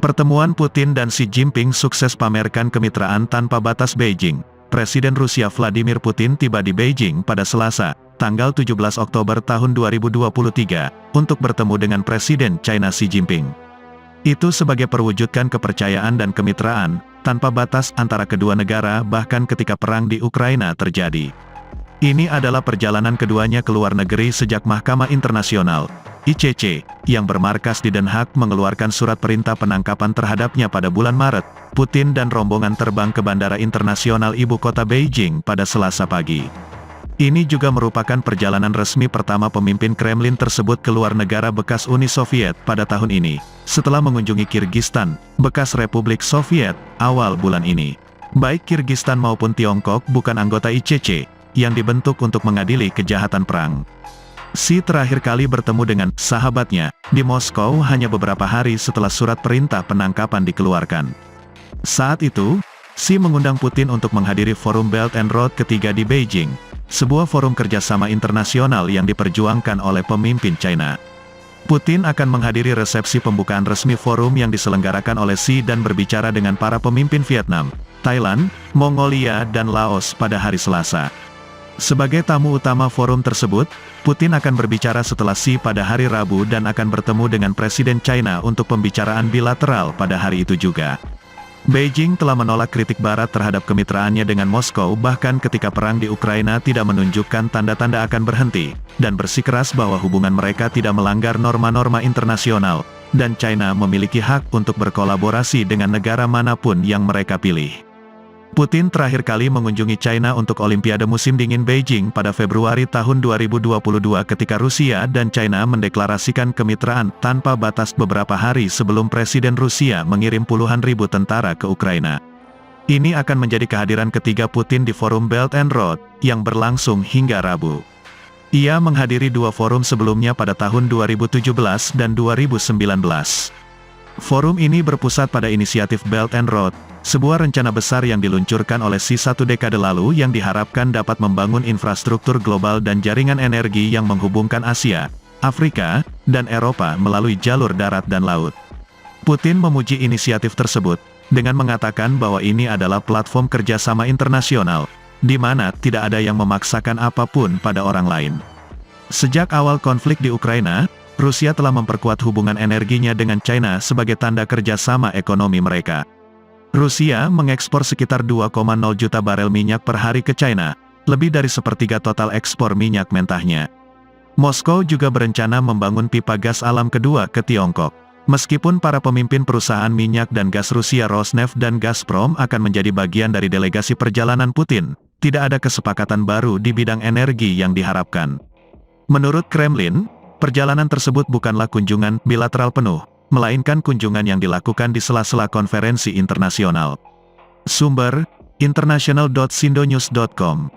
Pertemuan Putin dan Xi Jinping sukses pamerkan kemitraan tanpa batas Beijing. Presiden Rusia Vladimir Putin tiba di Beijing pada Selasa, tanggal 17 Oktober tahun 2023, untuk bertemu dengan Presiden China Xi Jinping. Itu sebagai perwujudan kepercayaan dan kemitraan, tanpa batas antara kedua negara bahkan ketika perang di Ukraina terjadi. Ini adalah perjalanan keduanya ke luar negeri sejak Mahkamah Internasional, ICC, yang bermarkas di Den Haag mengeluarkan surat perintah penangkapan terhadapnya pada bulan Maret. Putin dan rombongan terbang ke Bandara Internasional Ibu Kota Beijing pada Selasa pagi. Ini juga merupakan perjalanan resmi pertama pemimpin Kremlin tersebut ke luar negara bekas Uni Soviet pada tahun ini, setelah mengunjungi Kirgistan, bekas Republik Soviet, awal bulan ini. Baik Kirgistan maupun Tiongkok bukan anggota ICC, yang dibentuk untuk mengadili kejahatan perang. Xi terakhir kali bertemu dengan sahabatnya di Moskow hanya beberapa hari setelah surat perintah penangkapan dikeluarkan. Saat itu, Xi mengundang Putin untuk menghadiri Forum Belt and Road ketiga di Beijing, sebuah forum kerjasama internasional yang diperjuangkan oleh pemimpin China. Putin akan menghadiri resepsi pembukaan resmi forum yang diselenggarakan oleh Xi dan berbicara dengan para pemimpin Vietnam, Thailand, Mongolia dan Laos pada hari Selasa. Sebagai tamu utama forum tersebut, Putin akan berbicara setelah Xi pada hari Rabu dan akan bertemu dengan Presiden China untuk pembicaraan bilateral pada hari itu juga. Beijing telah menolak kritik Barat terhadap kemitraannya dengan Moskow bahkan ketika perang di Ukraina tidak menunjukkan tanda-tanda akan berhenti, dan bersikeras bahwa hubungan mereka tidak melanggar norma-norma internasional, dan China memiliki hak untuk berkolaborasi dengan negara manapun yang mereka pilih. Putin terakhir kali mengunjungi China untuk Olimpiade Musim Dingin Beijing pada Februari tahun 2022 ketika Rusia dan China mendeklarasikan kemitraan tanpa batas beberapa hari sebelum Presiden Rusia mengirim puluhan ribu tentara ke Ukraina. Ini akan menjadi kehadiran ketiga Putin di Forum Belt and Road, yang berlangsung hingga Rabu. Ia menghadiri dua forum sebelumnya pada tahun 2017 dan 2019. Forum ini berpusat pada inisiatif Belt and Road, sebuah rencana besar yang diluncurkan oleh Xi satu dekade lalu yang diharapkan dapat membangun infrastruktur global dan jaringan energi yang menghubungkan Asia, Afrika, dan Eropa melalui jalur darat dan laut. Putin memuji inisiatif tersebut, dengan mengatakan bahwa ini adalah platform kerjasama internasional, di mana tidak ada yang memaksakan apapun pada orang lain. Sejak awal konflik di Ukraina, Rusia telah memperkuat hubungan energinya dengan China sebagai tanda kerjasama ekonomi mereka. Rusia mengekspor sekitar 2,0 juta barel minyak per hari ke China, lebih dari sepertiga total ekspor minyak mentahnya. Moskow juga berencana membangun pipa gas alam kedua ke Tiongkok. Meskipun para pemimpin perusahaan minyak dan gas Rusia Rosneft dan Gazprom akan menjadi bagian dari delegasi perjalanan Putin, tidak ada kesepakatan baru di bidang energi yang diharapkan. Menurut Kremlin, perjalanan tersebut bukanlah kunjungan bilateral penuh, melainkan kunjungan yang dilakukan di sela-sela konferensi internasional. Sumber, international.sindonews.com